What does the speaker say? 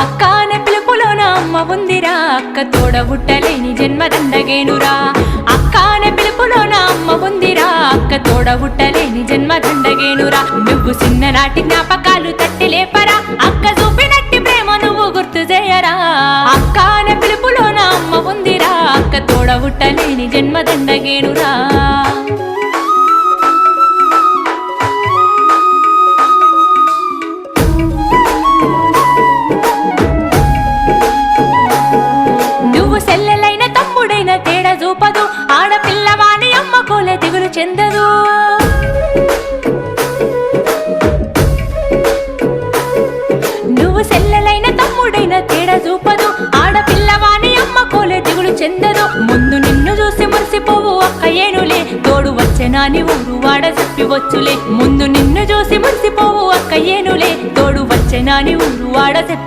అక్క అనే పిలుపులోన అమ్మ ఉందిరా, అక్క తోడబుట్టలేని జన్మదండగేనురా. అక్క అనే పిలుపులోన అమ్మ ఉందిరా, అక్క తోడబుట్టలేని జన్మదండగేనురా. నువ్వు చిన్ననాటి జ్ఞాపకాలు తట్టి లేపరా, అక్క చూపినట్టి ప్రేమ నువ్వు గుర్తు చేయరా. అక్క అనే పిలుపులోన అమ్మ ఉందిరా, అక్క తోడబుట్టలేని జన్మదండగేనురా. నువ్వు సెల్లెలైన తమ్ముడైన తేడా చూపదు, ఆడపిల్లవాని అమ్మ కోలే దిగులు చెందదు. నువ్వు సెల్లెలైన తమ్ముడైన తేడా చూపదు, ఆడపిల్లవాని అమ్మ కోలే దిగులు చెందదు. ముందు నిన్ను చూసి మురిసిపోవు అక్క ఏనులే, తోడు వచ్చెనాని ఊరు వాడ చెప్పివచ్చులే. ముందు నిన్ను చూసి మురిసిపోవు అక్క ఏనులే, తోడు వచ్చెనాని ఊరు వాడ